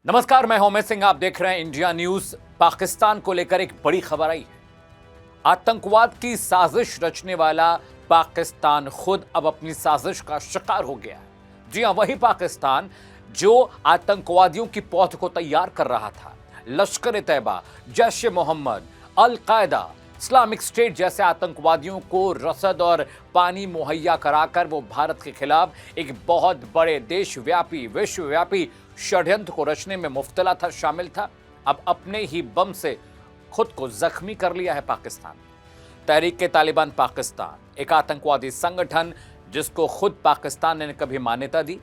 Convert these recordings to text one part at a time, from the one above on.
नमस्कार, मैं अमित सिंह। आप देख रहे हैं इंडिया न्यूज। पाकिस्तान को लेकर एक बड़ी खबर आई है। आतंकवाद की साजिश रचने वाला पाकिस्तान खुद अब अपनी साजिश का शिकार हो गया है। जी हां, वही पाकिस्तान जो आतंकवादियों की पौध को तैयार कर रहा था। Lashkar-e-Taiba, Jaish-e-Mohammed, al Qaeda, Islamic state जैसे आतंकवादियों को रसद और पानी मुहैया कराकर वो भारत के खिलाफ एक बहुत बड़े देशव्यापी, विश्वव्यापी षड्यंत्र को रचने में मुफ्तला था, शामिल था। अब अपने ही बम से खुद को जख्मी कर लिया है पाकिस्तान। तहरीक-ए-तालिबान पाकिस्तान एक आतंकवादी संगठन जिसको खुद पाकिस्तान ने कभी मान्यता दी,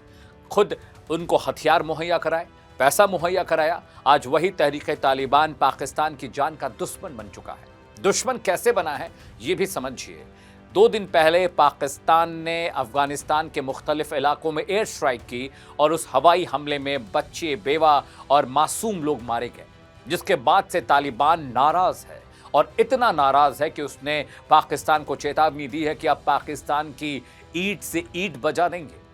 खुद उनको हथियार मुहैया कराए, पैसा मुहैया कराया, आज वही तहरीक-ए-तालिबान पाकिस्तान की जान का दुश्मन बन चुका है। दुश्मन कैसे बना है ये भी समझिए। 2 दिन पहले पाकिस्तान ने अफगानिस्तान के मुख्तलिफ इलाकों में एयर स्ट्राइक की और उस हवाई हमले में बच्चे, बेवा और मासूम लोग मारे गए, जिसके बाद से तालिबान नाराज है और इतना नाराज है कि उसने पाकिस्तान को चेतावनी दी है कि अब पाकिस्तान की ईंट से ईंट बजा देंगे।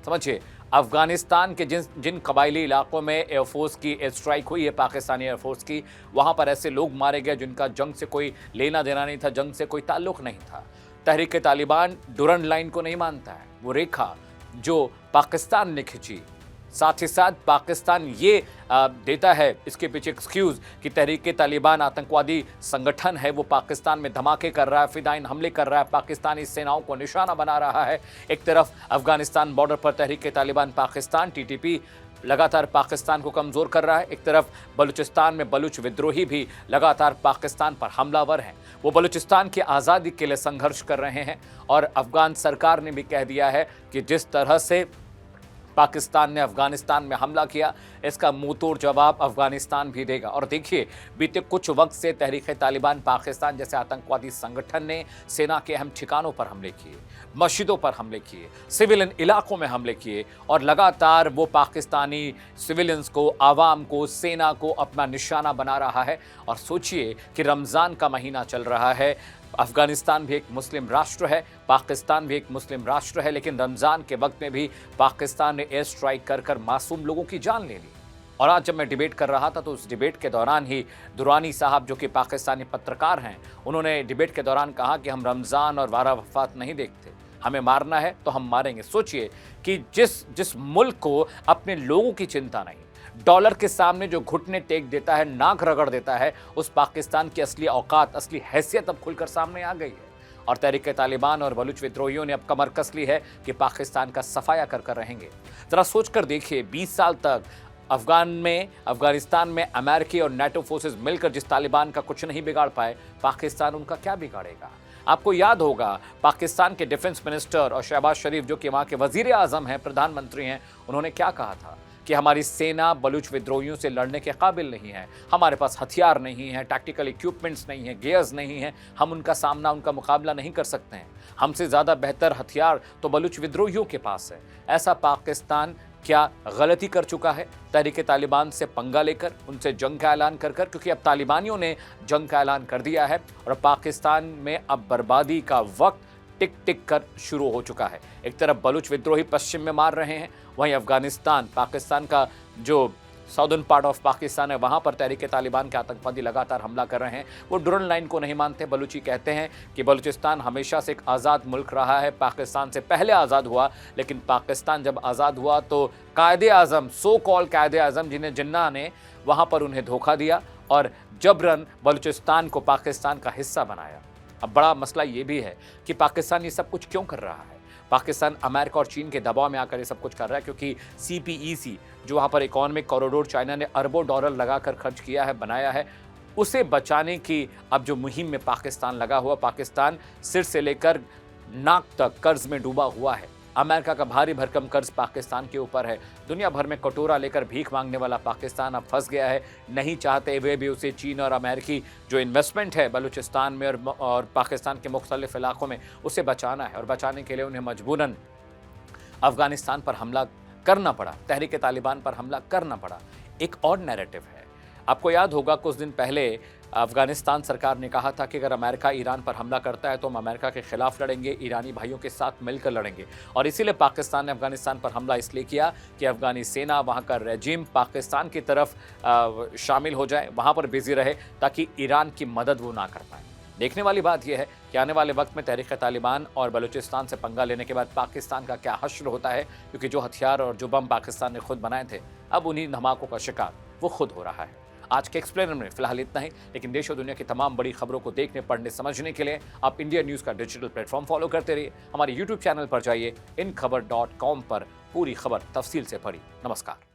समझिए, अफगानिस्तान के जिन कबायली इलाकों में एयरफोर्स की एयर स्ट्राइक हुई है, पाकिस्तानी एयरफोर्स की, वहां पर ऐसे लोग मारे गए जिनका जंग से कोई लेना देना नहीं था, जंग से कोई ताल्लुक नहीं था। तहरीक-ए-तालिबान डुरंड लाइन को नहीं मानता है, वो रेखा जो पाकिस्तान ने खींची। साथ ही साथ पाकिस्तान ये देता है इसके पीछे एक्सक्यूज कि तहरीक-ए-तालिबान आतंकवादी संगठन है, वो पाकिस्तान में धमाके कर रहा है, फिदाइन हमले कर रहा है, पाकिस्तानी सेनाओं को निशाना बना रहा है। एक तरफ अफगानिस्तान बॉर्डर पर तहरीक-ए-तालिबान पाकिस्तान टीटीपी लगातार पाकिस्तान को कमजोर कर रहा है। एक तरफ बलूचिस्तान में बलूच विद्रोही भी लगातार पाकिस्तान पर हमलावर हैं। वो बलूचिस्तान की आज़ादी के लिए संघर्ष कर रहे हैं और अफगान सरकार ने भी कह दिया है कि जिस तरह से पाकिस्तान ने अफगानिस्तान में हमला किया, इसका मुंहतोड़ जवाब अफगानिस्तान भी देगा। और देखिए, बीते कुछ वक्त से तहरीक-ए-तालिबान पाकिस्तान जैसे आतंकवादी संगठन ने सेना के अहम ठिकानों पर हमले किए, मस्जिदों पर हमले किए, सिविलियन इलाकों में हमले किए और लगातार वो पाकिस्तानी सिविलियंस को, आवाम को, सेना को अपना निशाना बना रहा है। और सोचिए कि रमज़ान का महीना चल रहा है, अफगानिस्तान भी एक मुस्लिम राष्ट्र है, पाकिस्तान भी एक मुस्लिम राष्ट्र है, लेकिन रमज़ान के वक्त में भी पाकिस्तान ने एयर स्ट्राइक कर मासूम लोगों की जान ले ली। और आज जब मैं डिबेट कर रहा था तो उस डिबेट के दौरान ही दुरानी साहब, जो कि पाकिस्तानी पत्रकार हैं, उन्होंने डिबेट के दौरान कहा कि हम रमज़ान और 12 वफ़ात नहीं देखते, हमें मारना है तो हम मारेंगे। सोचिए कि जिस मुल्क को अपने लोगों की चिंता नहीं, डॉलर के सामने जो घुटने टेक देता है, नाक रगड़ देता है, उस पाकिस्तान की असली औकात, असली हैसियत अब खुलकर सामने आ गई है। और तहरीक-ए-तालिबान और बलूच विद्रोहियों ने अब कमर कस ली है कि पाकिस्तान का सफाया कर रहेंगे। जरा सोचकर देखिए, 20 साल तक अफगानिस्तान में अमेरिकी और नेटो फोर्सेस मिलकर जिस तालिबान का कुछ नहीं बिगाड़ पाए, पाकिस्तान उनका क्या बिगाड़ेगा। आपको याद होगा, पाकिस्तान के डिफेंस मिनिस्टर और शहबाज शरीफ, जो कि वहाँ के वजीर आजम हैं, प्रधानमंत्री हैं, उन्होंने क्या कहा था कि हमारी सेना बलूच विद्रोहियों से लड़ने के काबिल नहीं है, हमारे पास हथियार नहीं है, टैक्टिकल इक्विपमेंट्स नहीं है, गियर्स नहीं है, हम उनका मुकाबला नहीं कर सकते हैं। हमसे ज़्यादा बेहतर हथियार तो बलूच विद्रोहियों के पास है। ऐसा पाकिस्तान क्या गलती कर चुका है तहरीक-ए-तालिबान से पंगा लेकर, उनसे जंग का ऐलान कर क्योंकि अब तालिबानियों ने जंग का ऐलान कर दिया है और पाकिस्तान में अब बर्बादी का वक्त टिक टिक कर शुरू हो चुका है। एक तरफ बलूच विद्रोही पश्चिम में मार रहे हैं, वहीं अफगानिस्तान, पाकिस्तान का जो साउदर्न पार्ट ऑफ पाकिस्तान है, वहाँ पर तहरीक-ए-तालिबान के आतंकवादी लगातार हमला कर रहे हैं। वो डुरंड लाइन को नहीं मानते। बलूची कहते हैं कि बलूचिस्तान हमेशा से एक आज़ाद मुल्क रहा है, पाकिस्तान से पहले आज़ाद हुआ, लेकिन पाकिस्तान जब आज़ाद हुआ तो कायदे-आज़म, सो कॉल्ड कायदे-आज़म, जिन्हें जिन्ना ने वहाँ पर उन्हें धोखा दिया और जबरन बलूचिस्तान को पाकिस्तान का हिस्सा बनाया। अब बड़ा मसला ये भी है कि पाकिस्तान ये सब कुछ क्यों कर रहा है। पाकिस्तान अमेरिका और चीन के दबाव में आकर ये सब कुछ कर रहा है क्योंकि CPEC, जो वहाँ पर इकोनॉमिक कॉरिडोर चाइना ने अरबों डॉलर लगाकर खर्च किया है, बनाया है, उसे बचाने की अब जो मुहिम में पाकिस्तान लगा हुआ। पाकिस्तान सिर से लेकर नाक तक कर्ज में डूबा हुआ है। अमेरिका का भारी भरकम कर्ज पाकिस्तान के ऊपर है। दुनिया भर में कटोरा लेकर भीख मांगने वाला पाकिस्तान अब फंस गया है। नहीं चाहते हुए भी उसे चीन और अमेरिकी जो इन्वेस्टमेंट है बलूचिस्तान में और पाकिस्तान के मुख्तलिफ इलाकों में, उसे बचाना है और बचाने के लिए उन्हें मजबूरन अफगानिस्तान पर हमला करना पड़ा, तहरीक-ए-तालिबान पर हमला करना पड़ा। एक और नैरेटिव है, आपको याद होगा कुछ दिन पहले अफगानिस्तान सरकार ने कहा था कि अगर अमेरिका ईरान पर हमला करता है तो हम अमेरिका के खिलाफ लड़ेंगे, ईरानी भाइयों के साथ मिलकर लड़ेंगे। और इसीलिए पाकिस्तान ने अफगानिस्तान पर हमला इसलिए किया कि अफगानी सेना, वहाँ का रेजिम पाकिस्तान की तरफ शामिल हो जाए, वहाँ पर बिजी रहे, ताकि ईरान की मदद वो ना कर पाए। देखने वाली बात यह है कि आने वाले वक्त में तहरीक तालिबान और बलूचिस्तान से पंगा लेने के बाद पाकिस्तान का क्या हश्र होता है, क्योंकि जो हथियार और जो बम पाकिस्तान ने खुद बनाए थे, अब उन्हीं धमाकों का शिकार वो खुद हो रहा है। आज के एक्सप्लेनर में फिलहाल इतना ही, लेकिन देश और दुनिया की तमाम बड़ी खबरों को देखने, पढ़ने, समझने के लिए आप इंडिया न्यूज़ का डिजिटल प्लेटफॉर्म फॉलो करते रहिए। हमारे यूट्यूब चैनल पर जाइए, InKhabar.com पर पूरी खबर तफसील से पढ़िए। नमस्कार।